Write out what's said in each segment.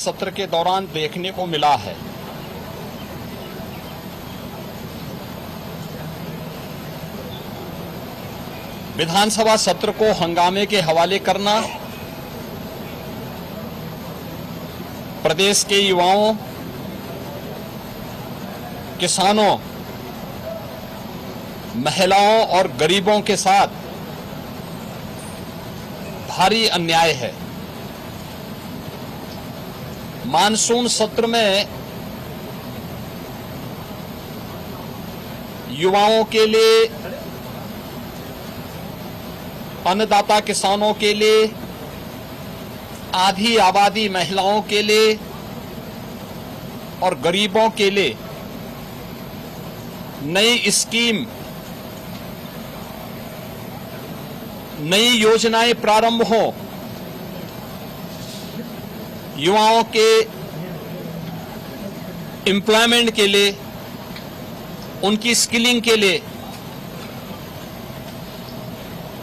सत्र के दौरान देखने को मिला है। विधानसभा सत्र को हंगामे के हवाले करना, प्रदेश के युवाओं, किसानों, महिलाओं और गरीबों के साथ भारी अन्याय है। मानसून सत्र में युवाओं के लिए, अन्नदाता किसानों के लिए, आधी आबादी महिलाओं के लिए और गरीबों के लिए नई स्कीम, नई योजनाएं प्रारंभ हों, युवाओं के एम्प्लॉयमेंट के लिए, उनकी स्किलिंग के लिए,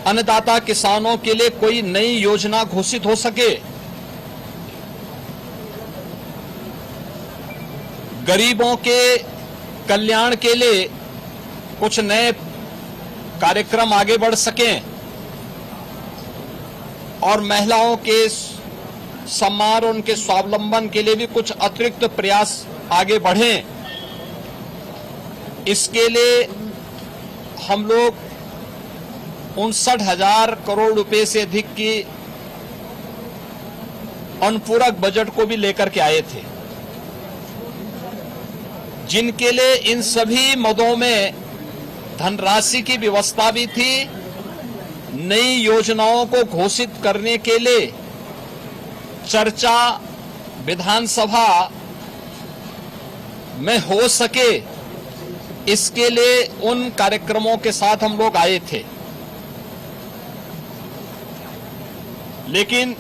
अन्नदाता किसानों के लिए कोई नई योजना घोषित हो सके, गरीबों के कल्याण के लिए कुछ नए कार्यक्रम आगे बढ़ सकें और महिलाओं के सम्मान और उनके स्वावलंबन के लिए भी कुछ अतिरिक्त प्रयास आगे बढ़ें। इसके लिए हम लोग 59,000 करोड़ रुपए से अधिक की अनुपूरक बजट को भी लेकर के आए थे, जिनके लिए इन सभी मदों में धनराशि की व्यवस्था भी थी। नई योजनाओं को घोषित करने के लिए चर्चा विधानसभा में हो सके, इसके लिए उन कार्यक्रमों के साथ हम लोग आए थे। लेकिन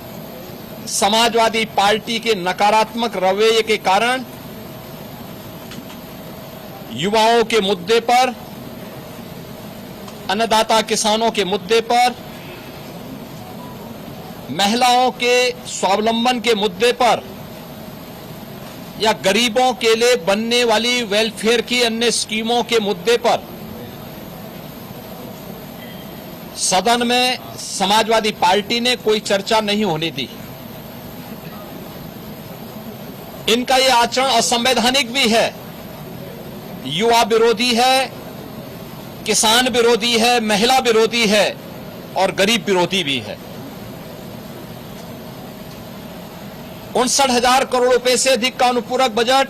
समाजवादी पार्टी के नकारात्मक रवैये के कारण युवाओं के मुद्दे पर, अन्नदाता किसानों के मुद्दे पर, महिलाओं के स्वावलंबन के मुद्दे पर या गरीबों के लिए बनने वाली वेलफेयर की अन्य स्कीमों के मुद्दे पर सदन में समाजवादी पार्टी ने कोई चर्चा नहीं होने दी। इनका यह आचरण असंवैधानिक भी है, युवा विरोधी है, किसान विरोधी है, महिला विरोधी है और गरीब विरोधी भी है। 59,000 करोड़ रुपए से अधिक का अनुपूरक बजट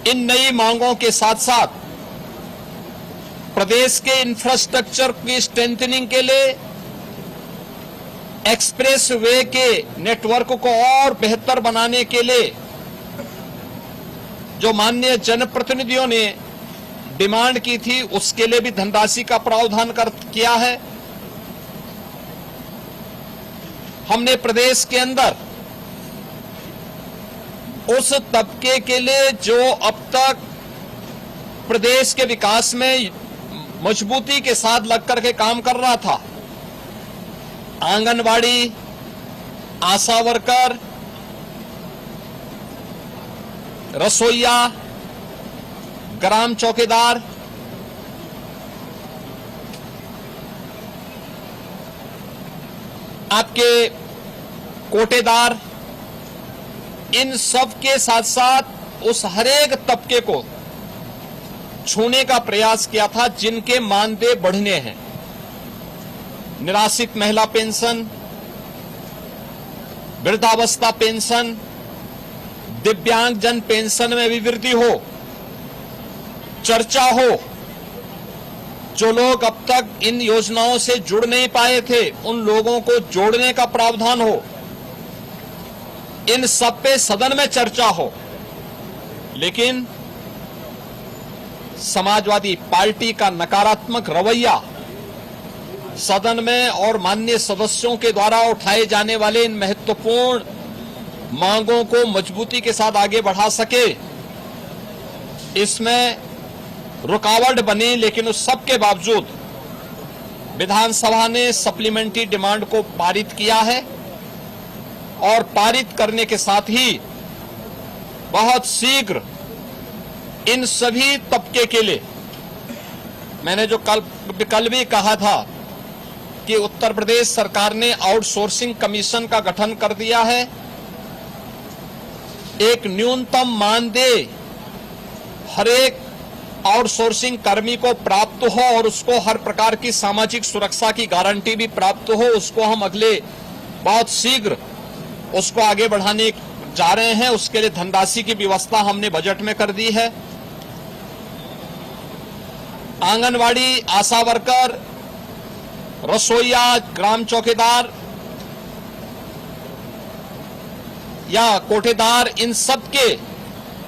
इन नई मांगों के साथ साथ प्रदेश के इंफ्रास्ट्रक्चर की स्ट्रेंथनिंग के लिए, एक्सप्रेस वे के नेटवर्क को और बेहतर बनाने के लिए जो माननीय जनप्रतिनिधियों ने डिमांड की थी, उसके लिए भी धनराशि का प्रावधान किया है। हमने प्रदेश के अंदर उस तबके के लिए जो अब तक प्रदेश के विकास में मजबूती के साथ लग करके काम कर रहा था, आंगनवाड़ी, आशा वर्कर, रसोइया, ग्राम चौकीदार, आपके कोटेदार, इन सब के साथ साथ उस हरेक तबके को छूने का प्रयास किया था जिनके मानदेय बढ़ने हैं। निराश्रित महिला पेंशन, वृद्धावस्था पेंशन, दिव्यांगजन पेंशन में भी वृद्धि हो, चर्चा हो। जो लोग अब तक इन योजनाओं से जुड़ नहीं पाए थे, उन लोगों को जोड़ने का प्रावधान हो। इन सब पे सदन में चर्चा हो। लेकिन समाजवादी पार्टी का नकारात्मक रवैया सदन में और माननीय सदस्यों के द्वारा उठाए जाने वाले इन महत्वपूर्ण मांगों को मजबूती के साथ आगे बढ़ा सके, इसमें रुकावट बनी। लेकिन उस सब के बावजूद विधानसभा ने सप्लीमेंट्री डिमांड को पारित किया है और पारित करने के साथ ही बहुत शीघ्र इन सभी तबके के लिए, मैंने जो कल भी कहा था कि उत्तर प्रदेश सरकार ने आउटसोर्सिंग कमीशन का गठन कर दिया है। एक न्यूनतम मानदेय हर एक आउटसोर्सिंग कर्मी को प्राप्त हो और उसको हर प्रकार की सामाजिक सुरक्षा की गारंटी भी प्राप्त हो, उसको हम अगले बहुत शीघ्र उसको आगे बढ़ाने जा रहे हैं। उसके लिए धनराशि की व्यवस्था हमने बजट में कर दी है। आंगनवाड़ी, आशा वर्कर, रसोईया, ग्राम चौकीदार या कोठेदार, इन सब के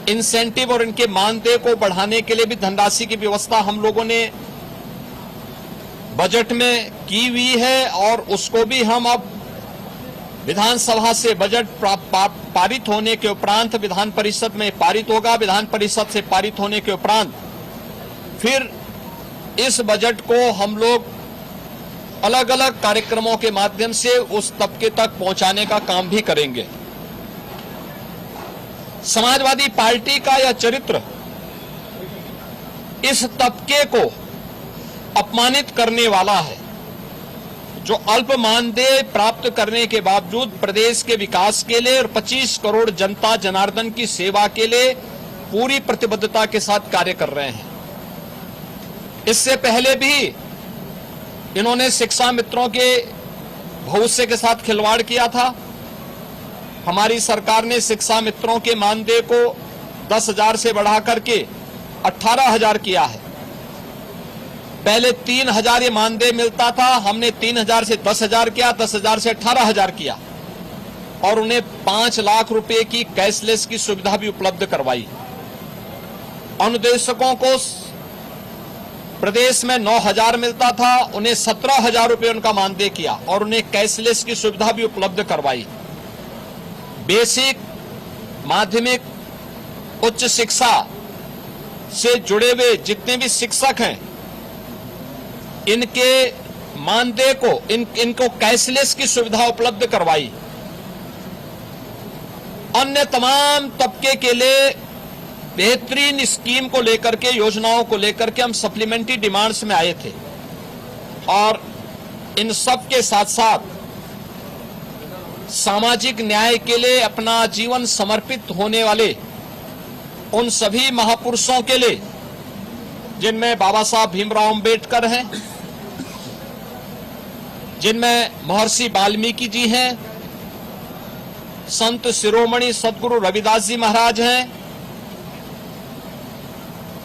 इंसेंटिव और इनके मानदेय को बढ़ाने के लिए भी धनराशि की व्यवस्था हम लोगों ने बजट में की हुई है और उसको भी हम अब विधानसभा से बजट पारित होने के उपरांत विधान परिषद में पारित होगा। विधान परिषद से पारित होने के उपरांत फिर इस बजट को हम लोग अलग अलग कार्यक्रमों के माध्यम से उस तबके तक पहुंचाने का काम भी करेंगे। समाजवादी पार्टी का यह चरित्र इस तबके को अपमानित करने वाला है, जो अल्प मानदेय प्राप्त करने के बावजूद प्रदेश के विकास के लिए और 25 करोड़ जनता जनार्दन की सेवा के लिए पूरी प्रतिबद्धता के साथ कार्य कर रहे हैं। इससे पहले भी इन्होंने शिक्षा मित्रों के भविष्य के साथ खिलवाड़ किया था। हमारी सरकार ने शिक्षा मित्रों के मानदेय को 10,000 से बढ़ा करके 18,000 किया है। पहले 3,000 ये मानदेय मिलता था, हमने 3,000 से 10,000 किया, 10,000 से 18,000 किया और उन्हें 5 लाख रुपए की कैशलेस की सुविधा भी उपलब्ध करवाई। अनुदेशकों को प्रदेश में 9,000 मिलता था, उन्हें 17,000 रुपए उनका मानदेय किया और उन्हें कैशलेस की सुविधा भी उपलब्ध करवाई। बेसिक, माध्यमिक, उच्च शिक्षा से जुड़े हुए जितने भी शिक्षक हैं, इनके मानदेय को इनको कैशलेस की सुविधा उपलब्ध करवाई। अन्य तमाम तबके के लिए बेहतरीन स्कीम को लेकर के, योजनाओं को लेकर के हम सप्लीमेंट्री डिमांड्स में आए थे और इन सब के साथ साथ सामाजिक न्याय के लिए अपना जीवन समर्पित होने वाले उन सभी महापुरुषों के लिए, जिनमें बाबा साहब भीमराव अंबेडकर हैं, जिनमें महर्षि वाल्मीकि जी हैं, संत शिरोमणि सदगुरु रविदास जी महाराज हैं,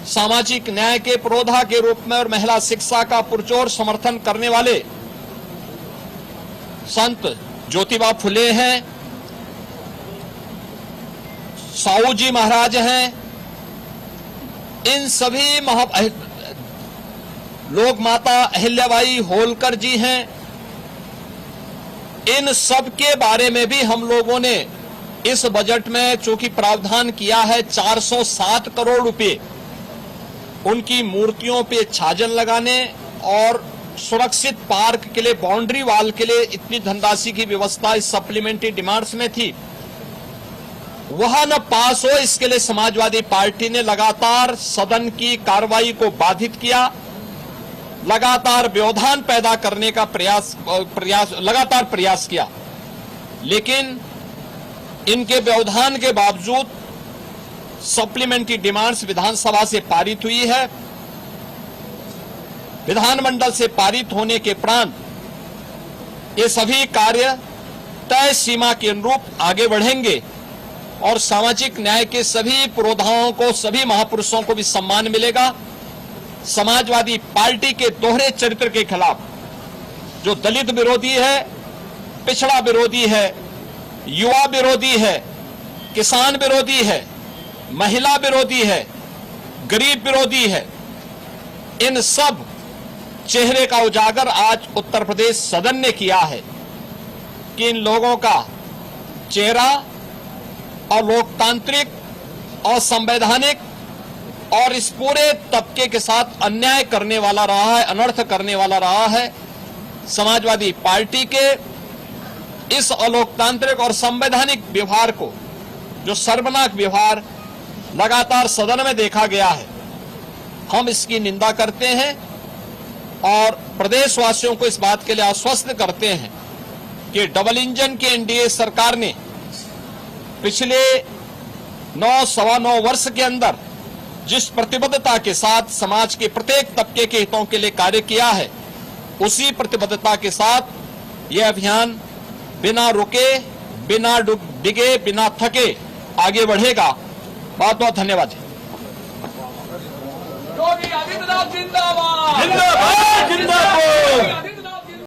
सामाजिक न्याय के पुरोधा के रूप में और महिला शिक्षा का पुरजोर समर्थन करने वाले संत ज्योतिबा फुले हैं, साहू जी महाराज हैं। इन सभी लोक माता अहिल्याबाई होलकर जी हैं। इन सब के बारे में भी हम लोगों ने इस बजट में चूंकि प्रावधान किया है 407 करोड़ रुपए उनकी मूर्तियों पे छाजन लगाने और सुरक्षित पार्क के लिए, बाउंड्री वाल के लिए इतनी धनराशि की व्यवस्था इस सप्लीमेंट्री डिमांड्स में थी, वह न पास हो, इसके लिए समाजवादी पार्टी ने लगातार सदन की कार्रवाई को बाधित किया, लगातार व्यवधान पैदा करने का लगातार प्रयास किया। लेकिन इनके व्यवधान के बावजूद सप्लीमेंट्री डिमांड्स विधानसभा से पारित हुई है। विधानमंडल से पारित होने के उपरांत ये सभी कार्य तय सीमा के अनुरूप आगे बढ़ेंगे और सामाजिक न्याय के सभी पुरोधाओं को, सभी महापुरुषों को भी सम्मान मिलेगा। समाजवादी पार्टी के दोहरे चरित्र के खिलाफ, जो दलित विरोधी है, पिछड़ा विरोधी है, युवा विरोधी है, किसान विरोधी है, महिला विरोधी है, गरीब विरोधी है, इन सब चेहरे का उजागर आज उत्तर प्रदेश सदन ने किया है कि इन लोगों का चेहरा और लोकतांत्रिक और संवैधानिक और इस पूरे तबके के साथ अन्याय करने वाला रहा है, अनर्थ करने वाला रहा है। समाजवादी पार्टी के इस अलोकतांत्रिक और संवैधानिक व्यवहार को, जो शर्मनाक व्यवहार लगातार सदन में देखा गया है, हम इसकी निंदा करते हैं और प्रदेशवासियों को इस बात के लिए आश्वस्त करते हैं कि डबल इंजन की एनडीए सरकार ने पिछले 9-9.25 वर्ष के अंदर जिस प्रतिबद्धता के साथ समाज के प्रत्येक तबके के हितों के लिए कार्य किया है, उसी प्रतिबद्धता के साथ यह अभियान बिना रुके, बिना डिगे, बिना थके आगे बढ़ेगा। बहुत बहुत धन्यवाद। योगी आदित्यनाथ जिंदाबाद। जिंदाबाद जिंदाबाद।